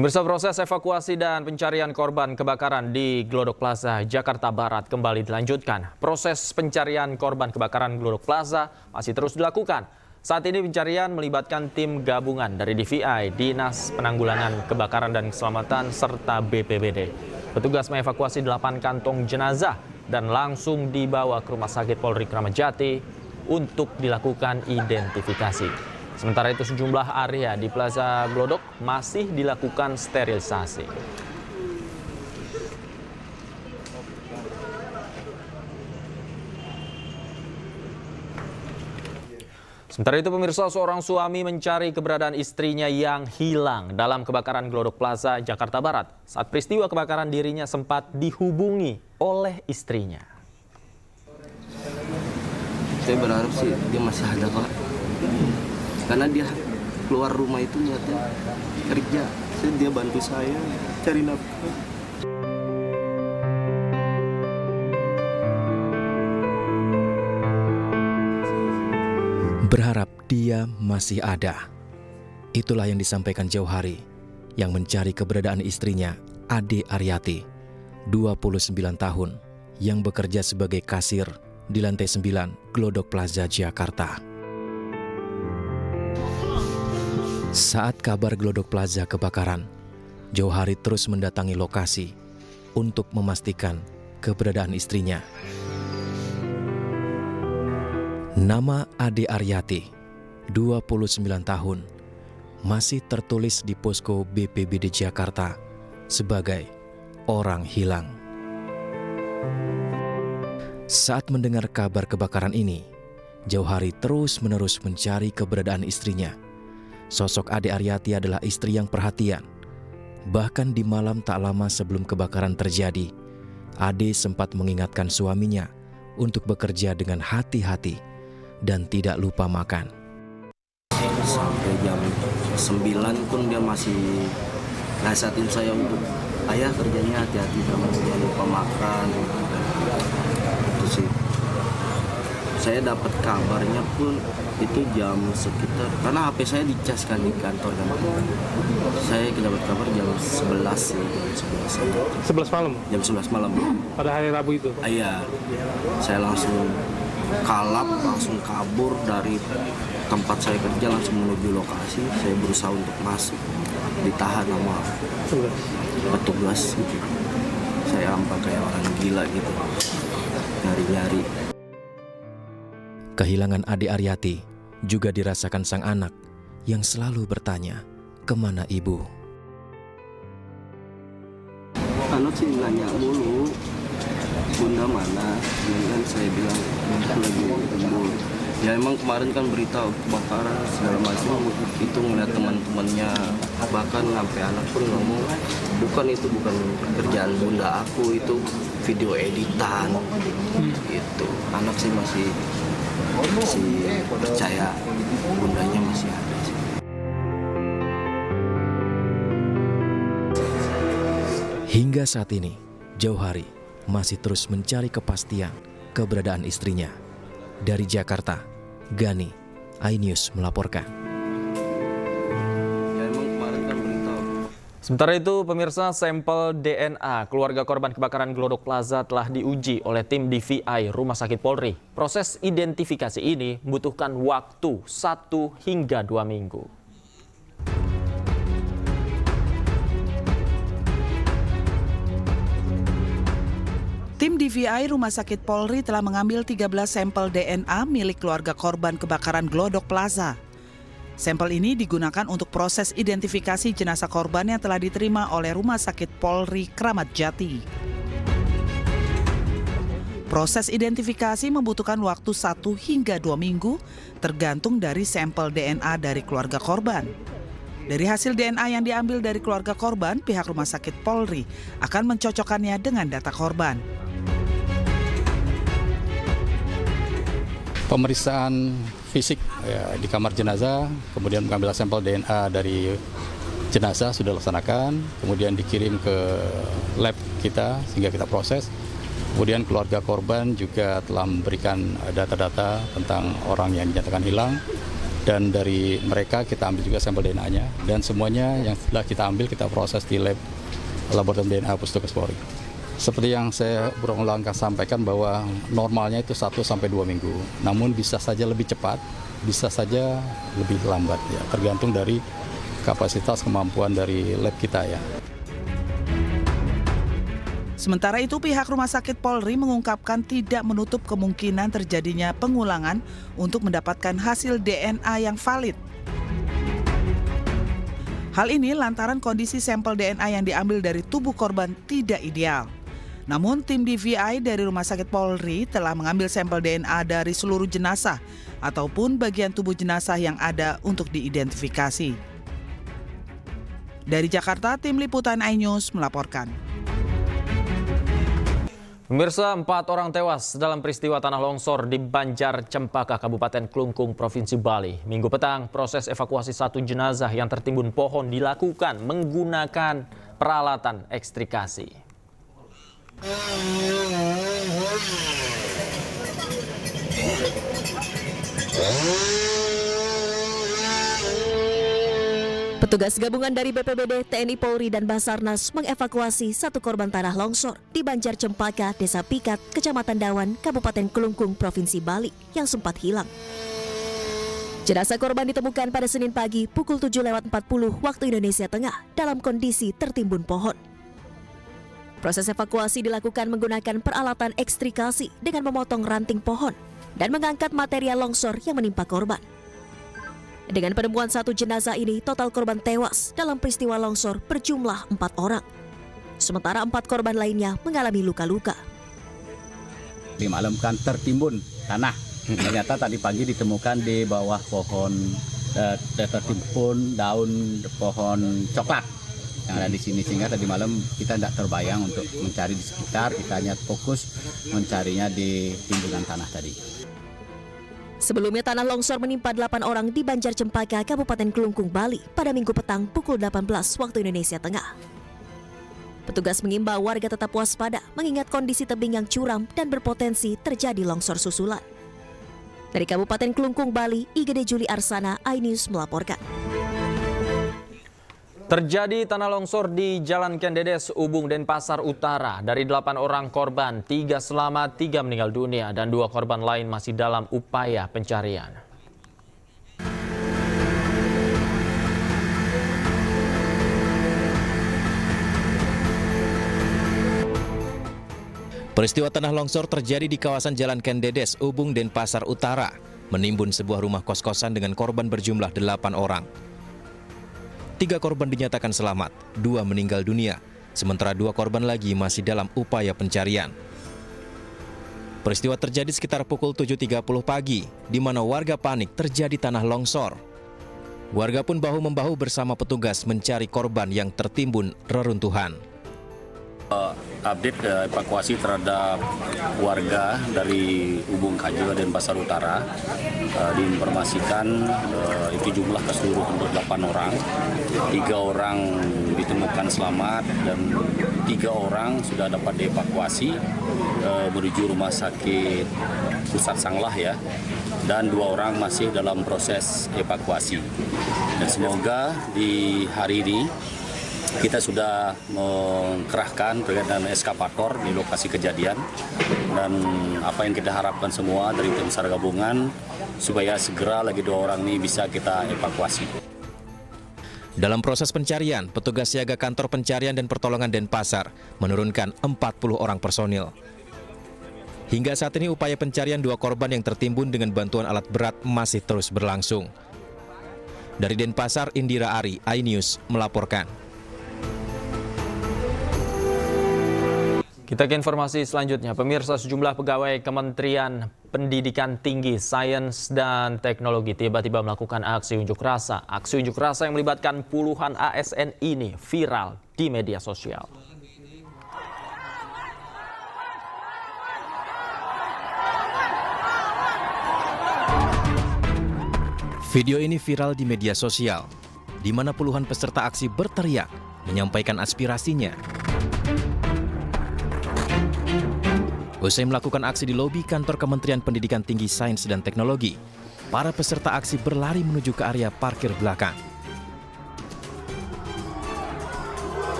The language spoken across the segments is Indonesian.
Pemirsa, proses evakuasi dan pencarian korban kebakaran di Glodok Plaza, Jakarta Barat kembali dilanjutkan. Proses pencarian korban kebakaran Glodok Plaza masih terus dilakukan. Saat ini pencarian melibatkan tim gabungan dari DVI, Dinas Penanggulangan Kebakaran dan Keselamatan, serta BPBD. Petugas mengevakuasi 8 kantong jenazah dan langsung dibawa ke Rumah Sakit Polri Kramat Jati untuk dilakukan identifikasi. Sementara itu sejumlah area di Plaza Glodok masih dilakukan sterilisasi. Sementara itu pemirsa, seorang suami mencari keberadaan istrinya yang hilang dalam kebakaran Glodok Plaza, Jakarta Barat. Saat peristiwa kebakaran dirinya sempat dihubungi oleh istrinya. Saya berharap sih dia masih ada, Pak. Karena dia keluar rumah itu niatnya kerja. Dia bantu saya cari nafkah. Berharap dia masih ada. Itulah yang disampaikan Jauhari yang mencari keberadaan istrinya, Ade Aryati, 29 tahun, yang bekerja sebagai kasir di lantai 9 Glodok Plaza, Jakarta. Saat kabar Glodok Plaza kebakaran, Jauhari terus mendatangi lokasi untuk memastikan keberadaan istrinya. Nama Ade Aryati, 29 tahun, masih tertulis di posko BPBD Jakarta sebagai orang hilang. Saat mendengar kabar kebakaran ini, Jauhari terus-menerus mencari keberadaan istrinya. Sosok Ade Aryati adalah istri yang perhatian. Bahkan di malam tak lama sebelum kebakaran terjadi, Ade sempat mengingatkan suaminya untuk bekerja dengan hati-hati dan tidak lupa makan. Sampai jam 9 pun dia masih nasihatin saya untuk ayah kerjanya hati-hati, jangan lupa makan. Itu sih. Saya dapat kabarnya pun itu jam sekitar, karena HP saya dicas kan di kantor kan. Saya dapat kabar jam 11 sih, jam 11 malam? Jam 11 malam. Pada hari Rabu itu? Iya, saya langsung kalap, langsung kabur dari tempat saya kerja, langsung menuju lokasi. Saya berusaha untuk masuk, ditahan sama petugas gitu. Saya ampak kayak orang gila gitu, nyari-nyari. Kehilangan Ade Aryati juga dirasakan sang anak yang selalu bertanya, kemana ibu? Anak sih nanya mulu, bunda mana? Dan saya bilang, bunda lagi tunggu. Ya emang kemarin kan berita kebakaran segala macam, itu ngeliat teman-temannya, bahkan sampai anak pun ngomong, bukan pekerjaan bunda aku, itu video editan. Gitu. Anak sih masih percaya bundanya masih ada sih. Hingga saat ini, Jauhari masih terus mencari kepastian keberadaan istrinya. Dari Jakarta, Gani, iNews melaporkan. Sementara itu, pemirsa, sampel DNA keluarga korban kebakaran Glodok Plaza telah diuji oleh tim DVI Rumah Sakit Polri. Proses identifikasi ini membutuhkan waktu 1 hingga 2 minggu. Tim DVI Rumah Sakit Polri telah mengambil 13 sampel DNA milik keluarga korban kebakaran Glodok Plaza. Sampel ini digunakan untuk proses identifikasi jenazah korban yang telah diterima oleh Rumah Sakit Polri Kramat Jati. Proses identifikasi membutuhkan waktu 1 hingga 2 minggu tergantung dari sampel DNA dari keluarga korban. Dari hasil DNA yang diambil dari keluarga korban, pihak Rumah Sakit Polri akan mencocokkannya dengan data korban. Pemeriksaan fisik ya, di kamar jenazah, kemudian mengambil sampel DNA dari jenazah sudah dilaksanakan, kemudian dikirim ke lab kita sehingga kita proses. Kemudian keluarga korban juga telah memberikan data-data tentang orang yang dinyatakan hilang Dan dari mereka kita ambil juga sampel DNA-nya, dan semuanya yang sudah kita ambil kita proses di lab laboratorium DNA Pustukas Polri. Seperti yang saya berulang-ulang sampaikan bahwa normalnya itu 1-2 minggu, namun bisa saja lebih cepat, bisa saja lebih lambat ya, tergantung dari kapasitas kemampuan dari lab kita ya. Sementara itu, pihak Rumah Sakit Polri mengungkapkan tidak menutup kemungkinan terjadinya pengulangan untuk mendapatkan hasil DNA yang valid. Hal ini lantaran kondisi sampel DNA yang diambil dari tubuh korban tidak ideal. Namun, tim DVI dari Rumah Sakit Polri telah mengambil sampel DNA dari seluruh jenazah ataupun bagian tubuh jenazah yang ada untuk diidentifikasi. Dari Jakarta, tim liputan iNews melaporkan. Pemirsa, 4 orang tewas dalam peristiwa tanah longsor di Banjar Cempaka, Kabupaten Klungkung, Provinsi Bali. Minggu petang, proses evakuasi 1 jenazah yang tertimbun pohon dilakukan menggunakan peralatan ekstrikasi. Petugas gabungan dari BPBD, TNI Polri, dan Basarnas mengevakuasi 1 korban tanah longsor di Banjar Cempaka, Desa Pikat, Kecamatan Dawan, Kabupaten Klungkung, Provinsi Bali yang sempat hilang. Jenazah korban ditemukan pada Senin pagi pukul 7:40 waktu Indonesia Tengah dalam kondisi tertimbun pohon. Proses evakuasi dilakukan menggunakan peralatan ekstrikasi dengan memotong ranting pohon dan mengangkat material longsor yang menimpa korban. Dengan penemuan 1 jenazah ini, total korban tewas dalam peristiwa longsor berjumlah 4 orang. Sementara 4 korban lainnya mengalami luka-luka. Di malam kan tertimbun tanah. Ternyata tadi pagi ditemukan di bawah pohon tertimbun daun pohon coklat yang ada di sini, sehingga tadi malam kita tidak terbayang untuk mencari di sekitar. Kita hanya fokus mencarinya di timbunan tanah tadi. Sebelumnya tanah longsor menimpa 8 orang di Banjar Cempaka, Kabupaten Klungkung, Bali pada Minggu petang pukul 18 waktu Indonesia Tengah. Petugas mengimbau warga tetap waspada mengingat kondisi tebing yang curam dan berpotensi terjadi longsor susulan. Dari Kabupaten Klungkung, Bali, Igede Juli Arsana, iNews melaporkan. Terjadi tanah longsor di Jalan Kendedes, Ubung, Denpasar Utara. Dari 8 orang korban, 3 selamat, 3 meninggal dunia, dan 2 korban lain masih dalam upaya pencarian. Peristiwa tanah longsor terjadi di kawasan Jalan Kendedes, Ubung, Denpasar Utara, menimbun sebuah rumah kos-kosan dengan korban berjumlah 8 orang. 3 korban dinyatakan selamat, 2 meninggal dunia, sementara 2 korban lagi masih dalam upaya pencarian. Peristiwa terjadi sekitar pukul 7.30 pagi, di mana warga panik terjadi tanah longsor. Warga pun bahu-membahu bersama petugas mencari korban yang tertimbun reruntuhan. Update evakuasi terhadap warga dari Ubung Kajo dan Denpasar Utara, diinformasikan itu jumlah keseluruhan 8 orang, 3 orang ditemukan selamat dan 3 orang sudah dapat dievakuasi menuju rumah sakit pusat Sanglah ya, dan 2 orang masih dalam proses evakuasi. Dan semoga di hari ini kita sudah mengerahkan dengan eskavator di lokasi kejadian, dan apa yang kita harapkan semua dari tim SAR gabungan supaya segera lagi 2 orang ini bisa kita evakuasi. Dalam proses pencarian, petugas siaga kantor pencarian dan pertolongan Denpasar menurunkan 40 orang personil. Hingga saat ini upaya pencarian 2 korban yang tertimbun dengan bantuan alat berat masih terus berlangsung. Dari Denpasar, Indira Ari, iNews melaporkan. Kita ke informasi selanjutnya. Pemirsa, sejumlah pegawai Kementerian Pendidikan Tinggi, Sains, dan Teknologi tiba-tiba melakukan aksi unjuk rasa. Aksi unjuk rasa yang melibatkan puluhan ASN ini viral di media sosial. Video ini viral di media sosial, di mana puluhan peserta aksi berteriak menyampaikan aspirasinya. Usai melakukan aksi di lobi kantor Kementerian Pendidikan Tinggi, Sains, dan Teknologi, para peserta aksi berlari menuju ke area parkir belakang.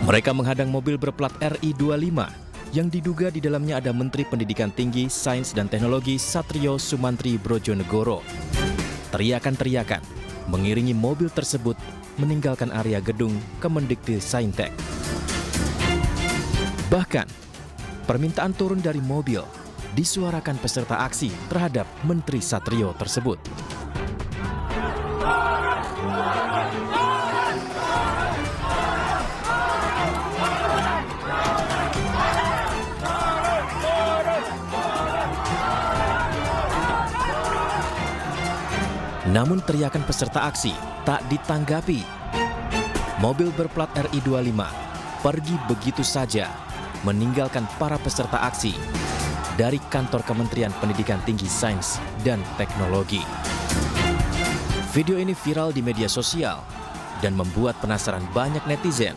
Mereka menghadang mobil berplat RI25 yang diduga di dalamnya ada Menteri Pendidikan Tinggi, Sains dan Teknologi Satrio Sumantri Brojonegoro. Teriakan-teriakan mengiringi mobil tersebut meninggalkan area gedung Kemendikti-Saintek. Bahkan, permintaan turun dari mobil disuarakan peserta aksi terhadap Menteri Satrio tersebut. Namun teriakan peserta aksi tak ditanggapi. Mobil berplat RI25 pergi begitu saja, meninggalkan para peserta aksi dari kantor Kementerian Pendidikan Tinggi, Sains dan Teknologi. Video ini viral di media sosial dan membuat penasaran banyak netizen.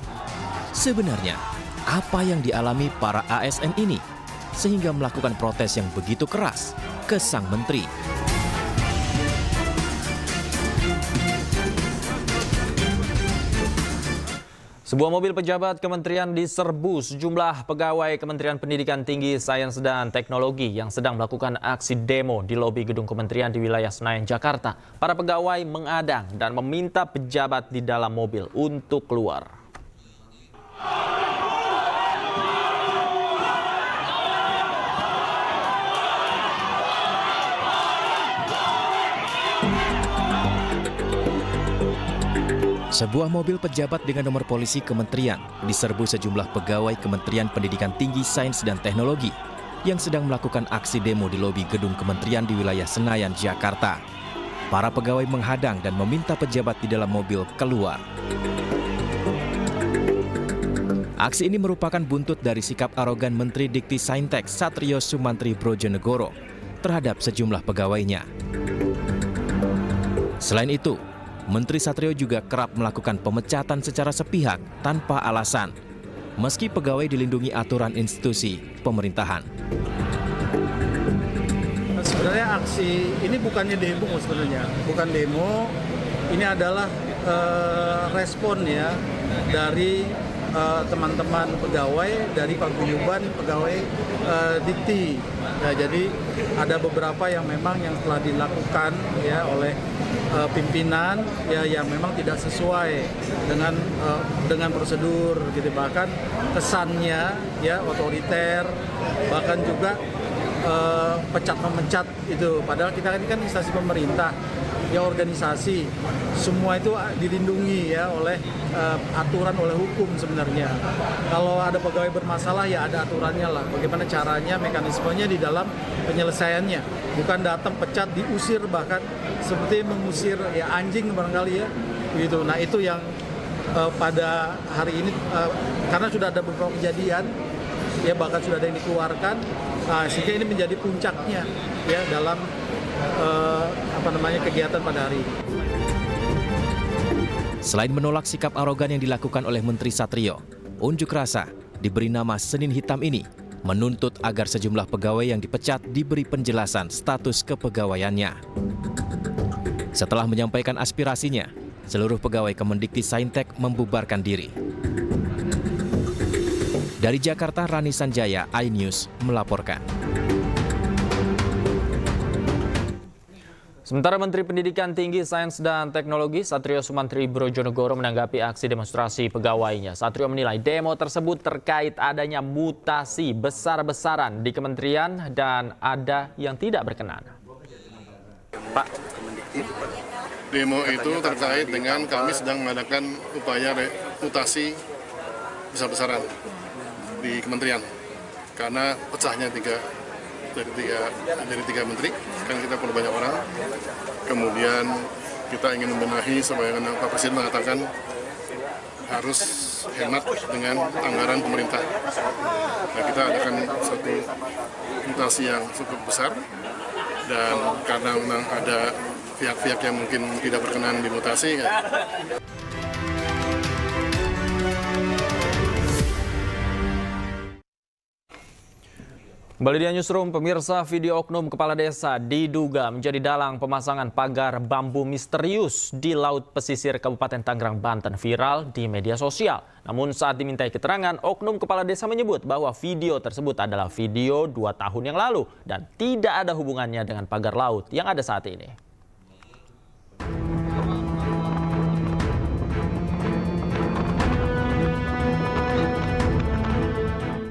Sebenarnya, apa yang dialami para ASN ini sehingga melakukan protes yang begitu keras ke sang menteri? Sebuah mobil pejabat kementerian diserbu sejumlah pegawai Kementerian Pendidikan Tinggi, Sains dan Teknologi yang sedang melakukan aksi demo di lobi gedung kementerian di wilayah Senayan, Jakarta. Para pegawai mengadang dan meminta pejabat di dalam mobil untuk keluar. Sebuah mobil pejabat dengan nomor polisi kementerian diserbu sejumlah pegawai Kementerian Pendidikan Tinggi, Sains dan Teknologi yang sedang melakukan aksi demo di lobi gedung kementerian di wilayah Senayan, Jakarta. Para pegawai menghadang dan meminta pejabat di dalam mobil keluar. Aksi ini merupakan buntut dari sikap arogan Menteri Dikti Saintek Satrio Sumantri Brojonegoro terhadap sejumlah pegawainya. Selain itu, Menteri Satrio juga kerap melakukan pemecatan secara sepihak tanpa alasan, meski pegawai dilindungi aturan institusi pemerintahan. Sebenarnya aksi ini bukannya demo sebenarnya, bukan demo. Ini adalah respon ya dari teman-teman pegawai dari paguyuban pegawai Dikti. Ya, jadi ada beberapa yang memang yang telah dilakukan ya oleh pimpinan ya yang memang tidak sesuai dengan prosedur gitu, bahkan kesannya ya otoriter, bahkan juga pecat-memecat itu, padahal kita ini kan instansi pemerintah ya, organisasi, semua itu dilindungi ya oleh aturan, oleh hukum sebenarnya. Kalau ada pegawai bermasalah ya ada aturannya lah, bagaimana caranya, mekanismenya di dalam penyelesaiannya, bukan datang pecat, diusir, bahkan seperti mengusir ya anjing barangkali ya gitu. Nah itu yang pada hari ini karena sudah ada beberapa kejadian ya, bahkan sudah ada yang dikeluarkan, sehingga ini menjadi puncaknya ya dalam kegiatan pada hari ini. Selain menolak sikap arogan yang dilakukan oleh Menteri Satrio, unjuk rasa diberi nama Senin Hitam ini menuntut agar sejumlah pegawai yang dipecat diberi penjelasan status kepegawaiannya. Setelah menyampaikan aspirasinya, seluruh pegawai Kemendikti Saintek membubarkan diri. Dari Jakarta, Rani Sanjaya, iNews melaporkan. Sementara Menteri Pendidikan Tinggi, Sains dan Teknologi Satrio Sumantri Brojonegoro menanggapi aksi demonstrasi pegawainya. Satrio menilai demo tersebut terkait adanya mutasi besar-besaran di kementerian dan ada yang tidak berkenan. Pak, demo itu terkait dengan kami sedang mengadakan upaya mutasi besar-besaran di kementerian karena pecahnya dari tiga menteri. Sekarang kita perlu banyak orang. Kemudian kita ingin membenahi sebagaimana Pak Presiden mengatakan harus hemat dengan anggaran pemerintah. Nah, kita adakan satu mutasi yang cukup besar, dan karena memang ada pihak-pihak yang mungkin tidak berkenan dimutasi. Kembali di Newsroom, pemirsa, video oknum kepala desa diduga menjadi dalang pemasangan pagar bambu misterius di laut pesisir Kabupaten Tangerang, Banten viral di media sosial. Namun saat dimintai keterangan, oknum kepala desa menyebut bahwa video tersebut adalah video 2 tahun yang lalu dan tidak ada hubungannya dengan pagar laut yang ada saat ini.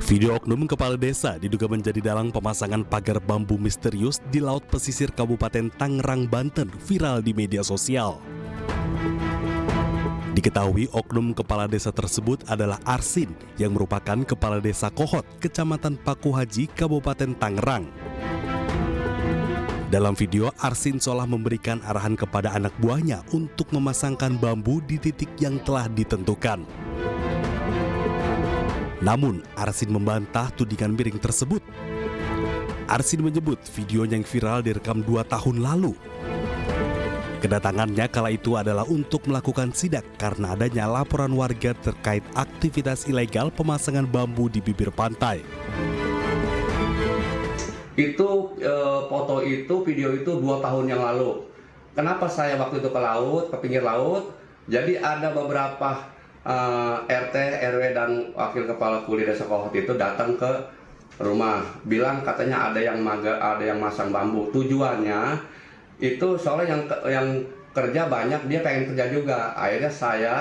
Video oknum kepala desa diduga menjadi dalang pemasangan pagar bambu misterius di laut pesisir Kabupaten Tangerang, Banten viral di media sosial. Diketahui oknum kepala desa tersebut adalah Arsin yang merupakan kepala desa Kohot, Kecamatan Paku Haji, Kabupaten Tangerang. Dalam video, Arsin seolah memberikan arahan kepada anak buahnya untuk memasangkan bambu di titik yang telah ditentukan. Namun, Arsin membantah tudingan miring tersebut. Arsin menyebut videonya yang viral direkam 2 tahun lalu. Kedatangannya kala itu adalah untuk melakukan sidak karena adanya laporan warga terkait aktivitas ilegal pemasangan bambu di bibir pantai. Itu foto itu, video itu 2 tahun yang lalu. Kenapa saya waktu itu ke laut, ke pinggir laut? Jadi ada beberapa RT, RW dan wakil kepala kuli desa Kohot itu datang ke rumah, bilang katanya ada yang masang bambu. Tujuannya itu soalnya yang kerja banyak, dia pengen kerja juga. Akhirnya saya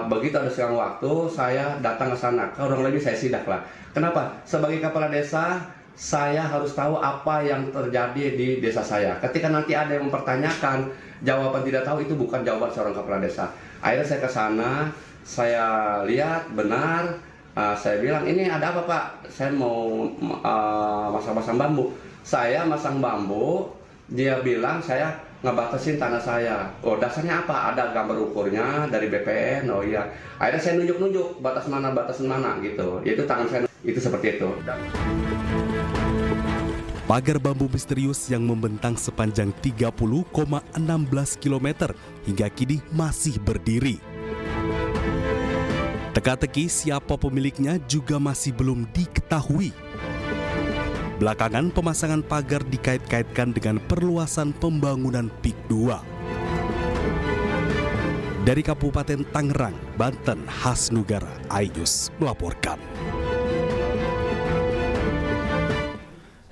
begitu ada siang waktu, saya datang ke sana. Kurang lebih saya sidak lah. Kenapa? Sebagai kepala desa, saya harus tahu apa yang terjadi di desa saya. Ketika nanti ada yang mempertanyakan, jawaban tidak tahu itu bukan jawaban seorang kepala desa. Akhirnya saya ke sana, saya lihat benar, saya bilang ini ada apa Pak? Saya mau masang bambu. Saya masang bambu, dia bilang saya ngebatasin tanah saya. Oh dasarnya apa? Ada gambar ukurnya dari BPN. Oh iya. Akhirnya saya nunjuk-nunjuk batas mana gitu. Itu tangan saya itu seperti itu. Pagar bambu misterius yang membentang sepanjang 30,16 km hingga kini masih berdiri. Teka-teki siapa pemiliknya juga masih belum diketahui. Belakangan pemasangan pagar dikait-kaitkan dengan perluasan pembangunan PIK 2. Dari Kabupaten Tangerang, Banten, Hasnugara, Ainews melaporkan.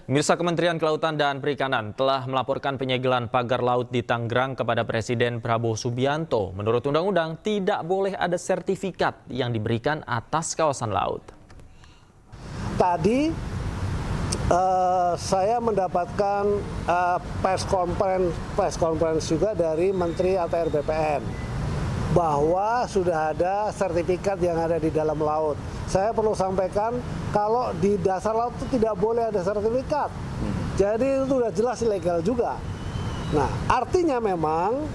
Pemirsa, Kementerian Kelautan dan Perikanan telah melaporkan penyegelan pagar laut di Tangerang kepada Presiden Prabowo Subianto. Menurut undang-undang, tidak boleh ada sertifikat yang diberikan atas kawasan laut. Tadi saya mendapatkan press conference juga dari Menteri ATR BPN bahwa sudah ada sertifikat yang ada di dalam laut. Saya perlu sampaikan kalau di dasar laut itu tidak boleh ada sertifikat. Jadi itu sudah jelas ilegal juga. Nah, artinya memang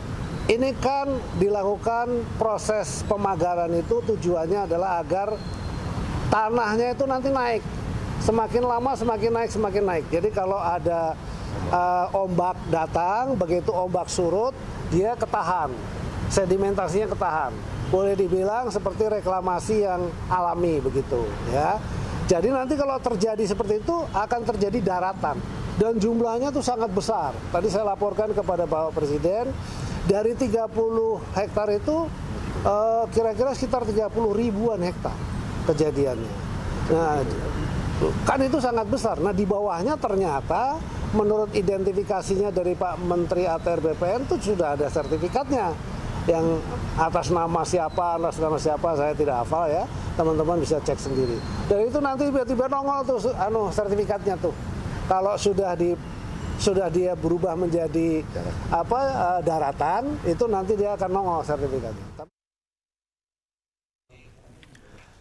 ini kan dilakukan proses pemagaran itu tujuannya adalah agar tanahnya itu nanti naik. Semakin lama semakin naik. Jadi kalau ada ombak datang, begitu ombak surut, dia ketahan. Sedimentasinya ketahan. Boleh dibilang seperti reklamasi yang alami begitu ya. Jadi nanti kalau terjadi seperti itu akan terjadi daratan dan jumlahnya tuh sangat besar. Tadi saya laporkan kepada Bapak Presiden dari 30 hektar itu kira-kira sekitar 30 ribuan hektar kejadiannya. Nah, kan itu sangat besar. Nah, di bawahnya ternyata menurut identifikasinya dari Pak Menteri ATR BPN itu sudah ada sertifikatnya. Yang atas nama siapa saya tidak hafal ya, teman-teman bisa cek sendiri. Dan itu nanti tiba-tiba nongol tuh sertifikatnya tuh. Kalau sudah dia berubah menjadi daratan, itu nanti dia akan nongol sertifikatnya.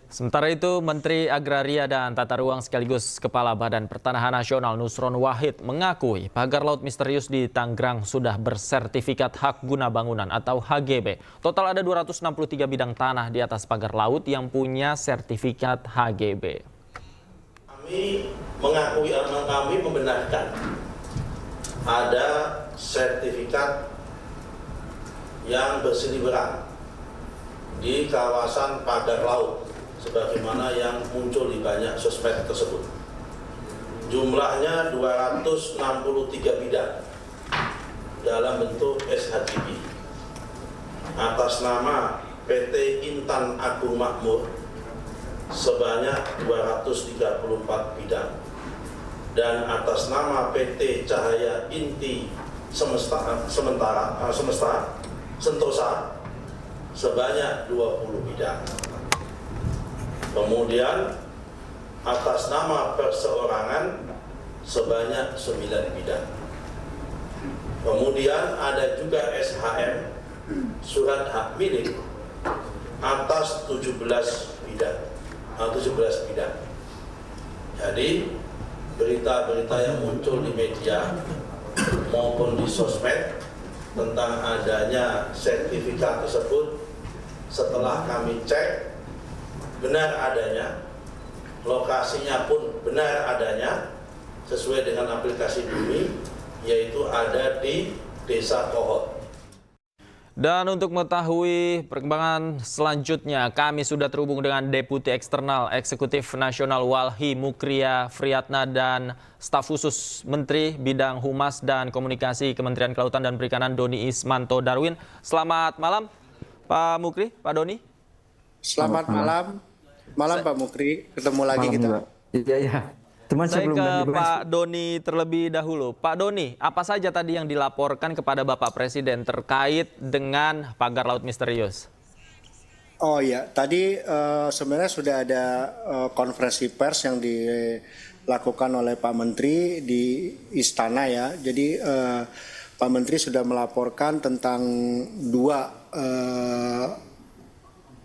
Sementara itu, Menteri Agraria dan Tata Ruang sekaligus Kepala Badan Pertanahan Nasional Nusron Wahid mengakui pagar laut misterius di Tangerang sudah bersertifikat hak guna bangunan atau HGB. Total ada 263 bidang tanah di atas pagar laut yang punya sertifikat HGB. Kami mengakui, kami membenarkan ada sertifikat yang berseliweran di kawasan pagar laut sebagaimana yang muncul di banyak sosmed tersebut. jumlahnya 263 bidang dalam bentuk SHGB atas nama PT Intan Agung Makmur sebanyak 234 bidang dan atas nama PT Cahaya Inti Sentosa sebanyak 20 bidang. Kemudian atas nama perseorangan sebanyak 9 bidang. Kemudian ada juga SHM, surat hak milik, atas 17 bidang. Jadi berita-berita yang muncul di media maupun di sosmed tentang adanya sertifikat tersebut, setelah kami cek benar adanya, lokasinya pun benar adanya sesuai dengan aplikasi Bumi, yaitu ada di Desa Kohot. Dan untuk mengetahui perkembangan selanjutnya, kami sudah terhubung dengan Deputi Eksternal Eksekutif Nasional Walhi Mukria Friyatna dan staf khusus Menteri Bidang Humas dan Komunikasi Kementerian Kelautan dan Perikanan Doni Ismanto Darwin. Selamat malam Pak Mukri, Pak Doni. Selamat malam. Malam Pak Mukri, ketemu lagi kita. Iya. Cuman Saya ke Pak Doni terlebih dahulu. Pak Doni, apa saja tadi yang dilaporkan kepada Bapak Presiden terkait dengan pagar laut misterius? Oh ya, tadi sebenarnya sudah ada konferensi pers yang dilakukan oleh Pak Menteri di Istana ya. Jadi Pak Menteri sudah melaporkan tentang dua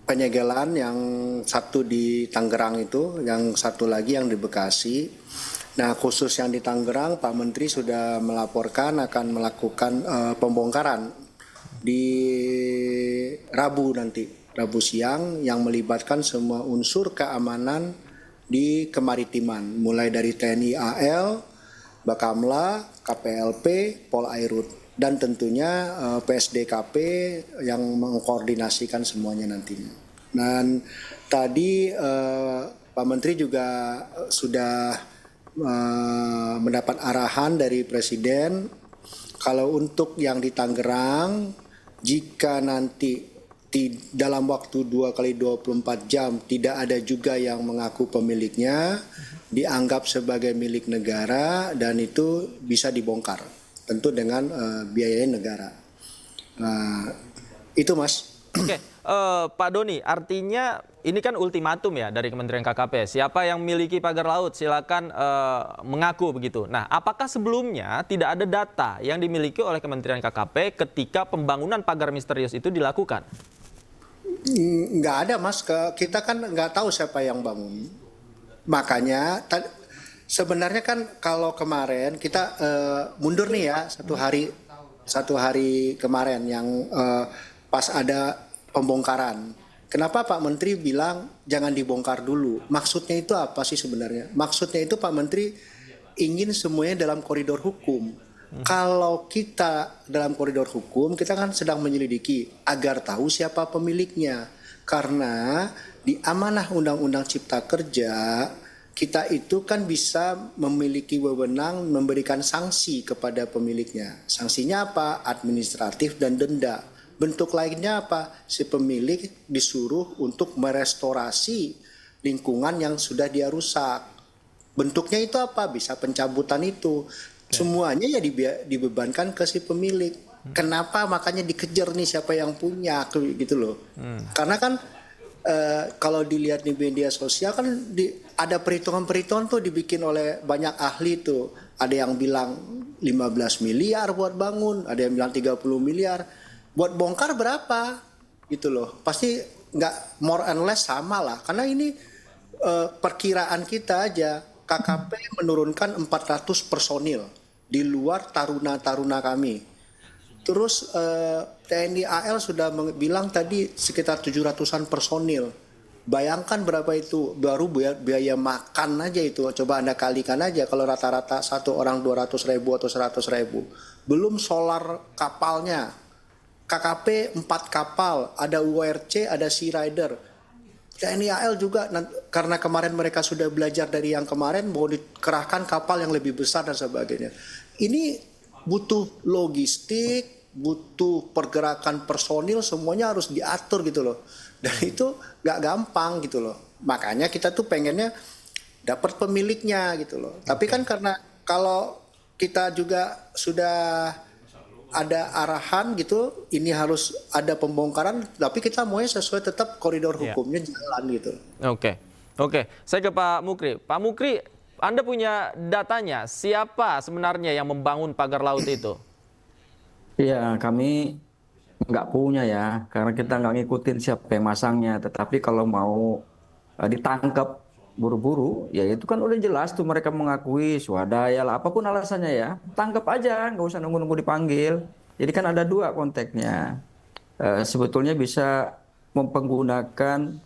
penyegelan, yang satu di Tangerang itu, yang satu lagi yang di Bekasi. Nah, khusus yang di Tangerang, Pak Menteri sudah melaporkan akan melakukan pembongkaran di Rabu siang, yang melibatkan semua unsur keamanan di kemaritiman, mulai dari TNI AL, Bakamla, KPLP, Polairut, dan tentunya PSDKP yang mengkoordinasikan semuanya nantinya. Dan tadi Pak Menteri juga sudah mendapat arahan dari Presiden, kalau untuk yang di Tangerang, jika nanti dalam waktu 2x24 jam tidak ada juga yang mengaku pemiliknya, dianggap sebagai milik negara dan itu bisa dibongkar, tentu dengan biaya negara. Itu Mas. Oke, Pak Doni, artinya ini kan ultimatum ya dari Kementerian KKP. Siapa yang memiliki pagar laut silakan mengaku begitu. Nah, apakah sebelumnya tidak ada data yang dimiliki oleh Kementerian KKP ketika pembangunan pagar misterius itu dilakukan? Nggak ada Mas, kita kan nggak tahu siapa yang bangun. Makanya sebenarnya kan kalau kemarin kita mundur nih ya, satu hari kemarin yang pas ada pembongkaran. Kenapa Pak Menteri bilang jangan dibongkar dulu? Maksudnya itu apa sih sebenarnya? Maksudnya itu Pak Menteri ingin semuanya dalam koridor hukum. Kalau kita dalam koridor hukum, kita kan sedang menyelidiki agar tahu siapa pemiliknya. Karena di amanah Undang-Undang Cipta Kerja, kita itu kan bisa memiliki wewenang memberikan sanksi kepada pemiliknya. Sanksinya apa? Administratif dan denda. Bentuk lainnya apa? Si pemilik disuruh untuk merestorasi lingkungan yang sudah dia rusak. Bentuknya itu apa? Bisa pencabutan itu. Semuanya ya dibebankan ke si pemilik. Kenapa? Makanya dikejar nih siapa yang punya gitu loh. Karena kan kalau dilihat di media sosial kan ada perhitungan-perhitungan tuh dibikin oleh banyak ahli tuh. Ada yang bilang 15 miliar buat bangun, ada yang bilang 30 miliar. Buat bongkar berapa? Gitu loh. Pasti nggak more and less sama lah. Karena ini perkiraan kita aja. KKP menurunkan 400 personil di luar taruna-taruna kami. Terus TNI AL sudah bilang tadi sekitar 700-an personil. Bayangkan berapa itu, baru biaya makan aja itu. Coba Anda kalikan aja kalau rata-rata satu orang 200.000 atau 100.000. Belum solar kapalnya. KKP 4 kapal, ada URC, ada Sea Rider. TNI AL juga karena kemarin mereka sudah belajar dari yang kemarin mau dikerahkan kapal yang lebih besar dan sebagainya. Ini butuh logistik, butuh pergerakan personil, semuanya harus diatur gitu loh. Dan itu nggak gampang gitu loh. Makanya kita tuh pengennya dapat pemiliknya gitu loh. Tapi kan karena kalau kita juga sudah ada arahan gitu, ini harus ada pembongkaran, tapi kita maunya sesuai tetap koridor hukumnya jalan gitu. Oke. Saya ke Pak Mukri. Pak Mukri, Anda punya datanya, siapa sebenarnya yang membangun pagar laut itu? Iya, kami nggak punya ya, karena kita nggak ngikutin siapa yang masangnya. Tetapi kalau mau ditangkap buru-buru, ya itu kan udah jelas tuh mereka mengakui swadaya lah, apapun alasannya ya, tangkap aja, nggak usah nunggu-nunggu dipanggil. Jadi kan ada dua konteksnya. Sebetulnya bisa mempergunakan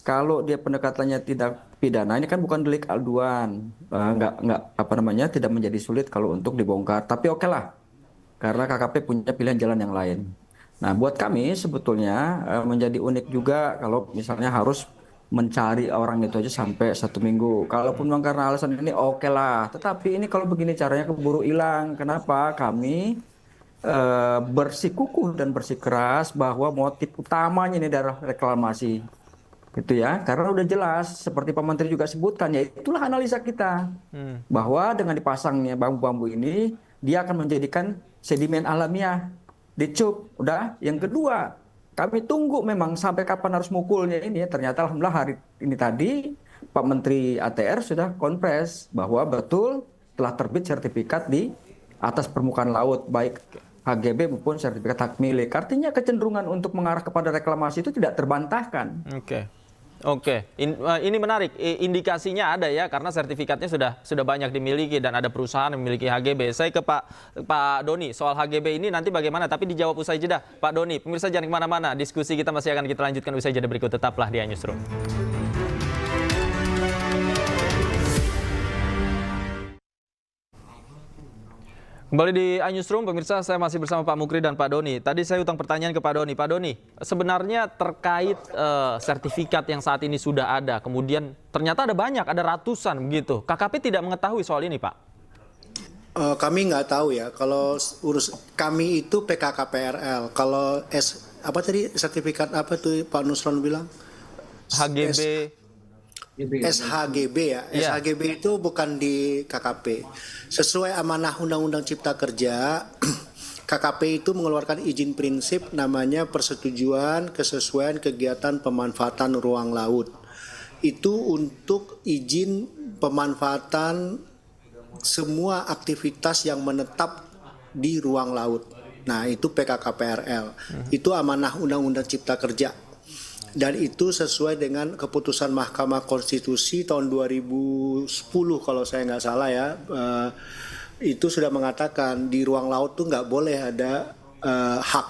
kalau dia pendekatannya tidak pidana, ini kan bukan delik aduan, tidak menjadi sulit kalau untuk dibongkar. Tapi oke lah, karena KKP punya pilihan jalan yang lain. Nah, buat kami sebetulnya menjadi unik juga kalau misalnya harus mencari orang itu aja sampai 1 minggu. Kalaupun memang karena alasan ini oke lah. Tetapi ini kalau begini caranya keburu hilang. Kenapa? Kami bersikukuh dan bersikeras bahwa motif utamanya ini adalah reklamasi. Gitu ya. Karena udah jelas seperti Pak Menteri juga sebutkan, ya itulah analisa kita. Bahwa dengan dipasangnya bambu-bambu ini dia akan menjadikan sedimen alamiah. Dicup. Udah. Yang kedua, kami tunggu memang sampai kapan harus mukulnya ini ya. Ternyata alhamdulillah hari ini tadi Pak Menteri ATR sudah konfres bahwa betul telah terbit sertifikat di atas permukaan laut baik HGB maupun sertifikat hak milik. Artinya kecenderungan untuk mengarah kepada reklamasi itu tidak terbantahkan. Oke. Ini menarik. Indikasinya ada ya, karena sertifikatnya sudah banyak dimiliki dan ada perusahaan yang memiliki HGB. Saya ke Pak Doni soal HGB ini nanti bagaimana? Tapi dijawab usai jeda. Pak Doni, pemirsa jangan kemana-mana. Diskusi kita masih akan kita lanjutkan usai jeda berikut. Tetaplah di Newsroom. Kembali di Newsroom, pemirsa, saya masih bersama Pak Mukri dan Pak Doni. Tadi saya utang pertanyaan ke Pak Doni. Pak Doni, sebenarnya terkait sertifikat yang saat ini sudah ada, kemudian ternyata ada banyak, ada ratusan begitu. KKP tidak mengetahui soal ini, Pak? Kami nggak tahu ya. Kalau kami itu PKKPRL. Kalau sertifikat apa tuh Pak Nusron bilang? HGB. SHGB ya. SHGB itu bukan di KKP. Sesuai amanah Undang-Undang Cipta Kerja, KKP itu mengeluarkan izin prinsip namanya persetujuan kesesuaian kegiatan pemanfaatan ruang laut. Itu untuk izin pemanfaatan semua aktivitas yang menetap di ruang laut. Nah, itu PKKPRL. Itu amanah Undang-Undang Cipta Kerja. Dan itu sesuai dengan keputusan Mahkamah Konstitusi tahun 2010 kalau saya nggak salah ya. Itu sudah mengatakan di ruang laut tuh nggak boleh ada hak.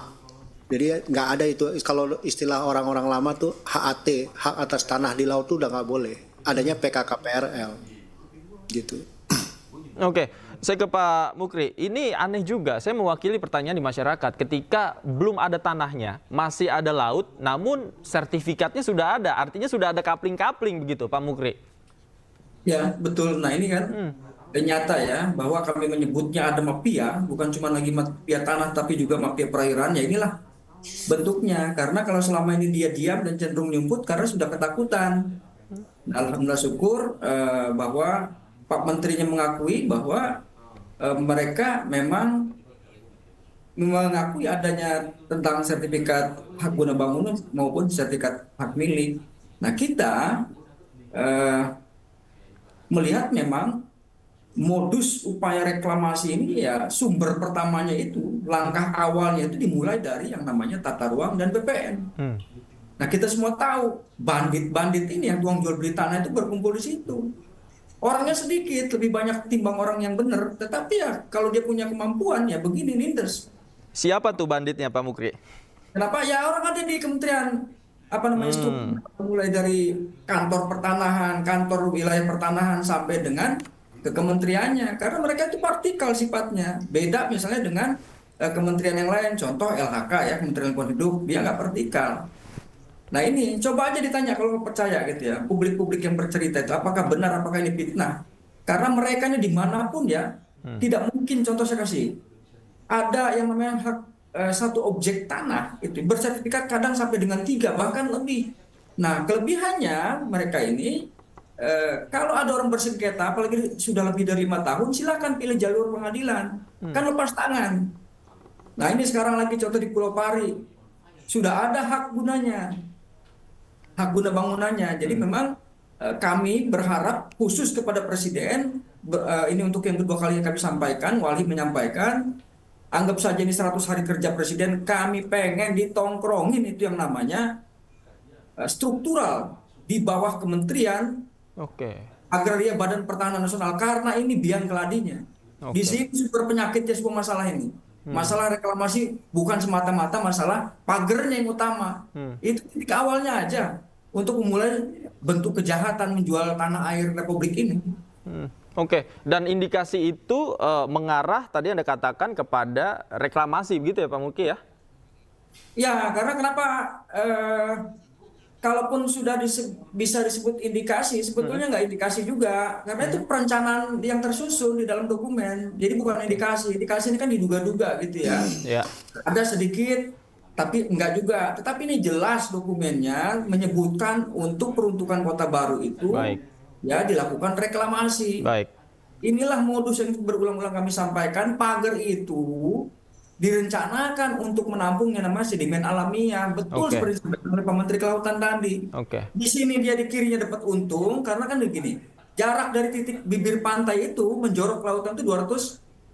Jadi nggak ada itu, kalau istilah orang-orang lama tuh HAT, hak atas tanah di laut tuh udah nggak boleh. Adanya PKKPRL gitu. Oke, saya ke Pak Mukri. Ini aneh juga, saya mewakili pertanyaan di masyarakat. Ketika belum ada tanahnya, masih ada laut, namun sertifikatnya sudah ada. Artinya sudah ada kapling-kapling begitu, Pak Mukri. Ya, betul. Nah ini kan nyata ya, bahwa kami menyebutnya ada mafia, bukan cuma lagi mafia tanah, tapi juga mafia perairan. Ya inilah bentuknya. Karena kalau selama ini dia diam dan cenderung nyumput karena sudah ketakutan. Nah, alhamdulillah syukur bahwa Pak Menterinya mengakui bahwa mereka memang mengakui adanya tentang sertifikat hak guna bangunan maupun sertifikat hak milik. Nah kita melihat memang modus upaya reklamasi ini ya sumber pertamanya itu, langkah awalnya itu dimulai dari yang namanya tata ruang dan BPN. Nah kita semua tahu bandit-bandit ini yang tuang jual beli tanah itu berkumpul di situ. Orangnya sedikit, lebih banyak timbang orang yang benar. Tetapi ya kalau dia punya kemampuan ya begini nindes. Siapa tuh banditnya Pak Mukri? Kenapa? Ya orang ada di kementerian mulai dari kantor pertanahan, kantor wilayah pertanahan sampai dengan ke kementeriannya. Karena mereka itu partikal sifatnya. Beda misalnya dengan kementerian yang lain. Contoh LHK ya, Kementerian Lingkungan Hidup, dia nggak partikal. Nah ini coba aja ditanya kalau nggak percaya gitu ya, publik-publik yang bercerita itu apakah benar, apakah ini fitnah? Karena mereka dimanapun ya, tidak mungkin. Contoh saya kasih, ada yang namanya hak satu objek tanah itu bersertifikat kadang sampai dengan 3 bahkan lebih. Nah kelebihannya mereka ini kalau ada orang bersengketa, apalagi sudah lebih dari 5 tahun, silakan pilih jalur pengadilan, kan lepas tangan. Nah ini sekarang lagi contoh di Pulau Pari, sudah ada hak gunanya, hak guna bangunannya. Jadi memang kami berharap khusus kepada Presiden, ini untuk yang kedua kalinya kami sampaikan, Walhi menyampaikan, anggap saja ini 100 hari kerja Presiden, kami pengen ditongkrongin itu yang namanya struktural di bawah kementerian Agraria Badan Pertahanan Nasional, karena ini biang keladinya. Di sini sumber penyakitnya semua masalah ini. Masalah reklamasi bukan semata-mata masalah pagernya yang utama. Itu titik awalnya aja untuk memulai bentuk kejahatan menjual tanah air Republik ini. Dan indikasi itu mengarah tadi Anda katakan kepada reklamasi begitu ya Pak Muki ya? Ya, karena kenapa kalaupun sudah bisa disebut indikasi, sebetulnya nggak indikasi juga. Karena itu perencanaan yang tersusun di dalam dokumen. Jadi bukan indikasi. Indikasi ini kan diduga-duga gitu ya. Ada sedikit, tapi enggak juga. Tetapi ini jelas dokumennya menyebutkan untuk peruntukan Kota Baru itu ya dilakukan reklamasi. Inilah modus yang berulang-ulang kami sampaikan. Pagar itu direncanakan untuk menampung yang namanya sedimen alamiah. Betul seperti disampaikan oleh Pak Menteri Kelautan tadi. Di sini dia di kirinya dapat untung karena kan begini, jarak dari titik bibir pantai itu menjorok ke lautan itu 200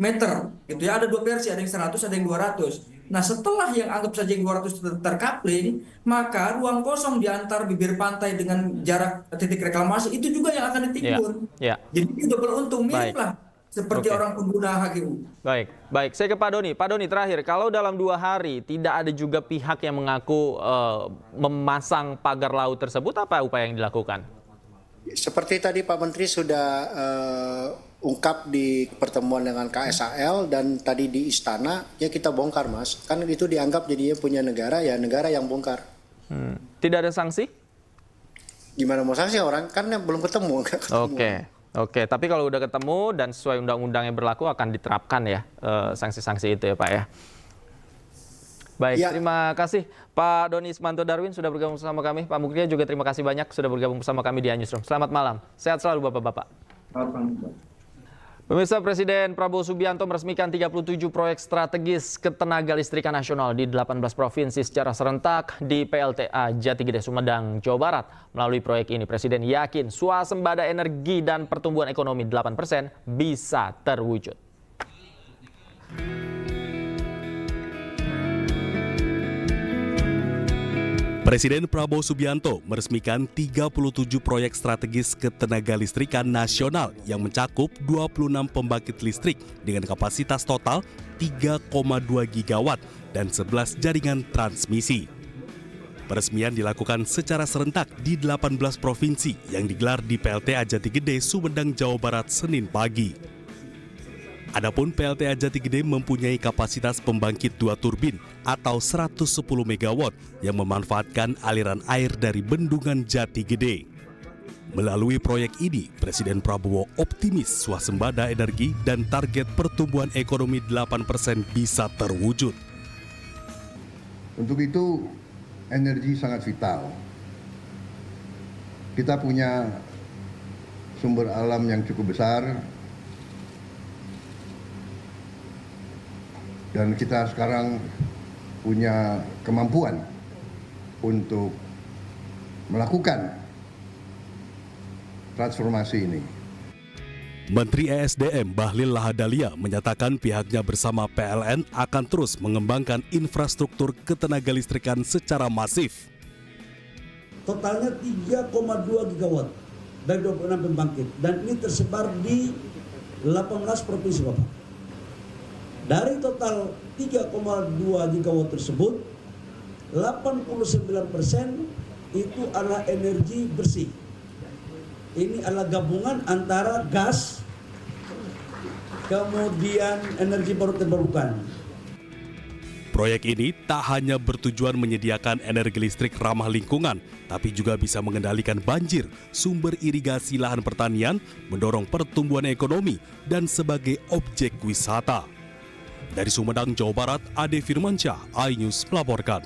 meter. Gitu ya, ada 2 versi, ada yang 100, ada yang 200. Nah setelah yang anggap saja yang 200 terkapling, maka ruang kosong di antar bibir pantai dengan jarak titik reklamasi itu juga yang akan ditimbun. Jadi itu double untung, mirip lah seperti orang pengguna HGU. Baik. Saya ke Pak Doni. Pak Doni terakhir, kalau dalam 2 hari tidak ada juga pihak yang mengaku memasang pagar laut tersebut, apa upaya yang dilakukan? Seperti tadi Pak Menteri sudah ungkap di pertemuan dengan KSAL dan tadi di Istana, ya kita bongkar Mas. Kan itu dianggap jadinya punya negara, ya negara yang bongkar. Tidak ada sanksi? Gimana mau sanksi, orang kan belum ketemu. Oke, tapi kalau udah ketemu dan sesuai undang-undang yang berlaku akan diterapkan ya sanksi-sanksi itu ya Pak ya. Baik, terima kasih Pak Doni Ismanto Darwin sudah bergabung bersama kami. Pak Mukia juga terima kasih banyak sudah bergabung bersama kami di Newsroom. Selamat malam, sehat selalu Bapak-Bapak. Pemirsa, Presiden Prabowo Subianto meresmikan 37 proyek strategis ketenaga listrikan nasional di 18 provinsi secara serentak di PLTA Jati Gede, Sumedang, Jawa Barat. Melalui proyek ini, Presiden yakin swasembada energi dan pertumbuhan ekonomi 8% bisa terwujud. Presiden Prabowo Subianto meresmikan 37 proyek strategis ketenaga listrikan nasional yang mencakup 26 pembangkit listrik dengan kapasitas total 3,2 gigawatt dan 11 jaringan transmisi. Peresmian dilakukan secara serentak di 18 provinsi yang digelar di PLTA Jati Gede, Sumedang, Jawa Barat, Senin pagi. Adapun PLTA Jati Gede mempunyai kapasitas pembangkit 2 turbin atau 110 MW yang memanfaatkan aliran air dari bendungan Jati Gede. Melalui proyek ini, Presiden Prabowo optimis swasembada energi dan target pertumbuhan ekonomi 8% bisa terwujud. Untuk itu, energi sangat vital. Kita punya sumber alam yang cukup besar, dan kita sekarang punya kemampuan untuk melakukan transformasi ini. Menteri ESDM Bahlil Lahadalia menyatakan pihaknya bersama PLN akan terus mengembangkan infrastruktur ketenaga listrikan secara masif. Totalnya 3,2 gigawatt dari 26 pembangkit dan ini tersebar di 18 provinsi Bapak. Dari total 3,2 gigawatt tersebut, 89% itu adalah energi bersih. Ini adalah gabungan antara gas, kemudian energi baru terbarukan. Proyek ini tak hanya bertujuan menyediakan energi listrik ramah lingkungan, tapi juga bisa mengendalikan banjir, sumber irigasi lahan pertanian, mendorong pertumbuhan ekonomi, dan sebagai objek wisata. Dari Sumedang, Jawa Barat, Ade Firmansyah, iNews melaporkan.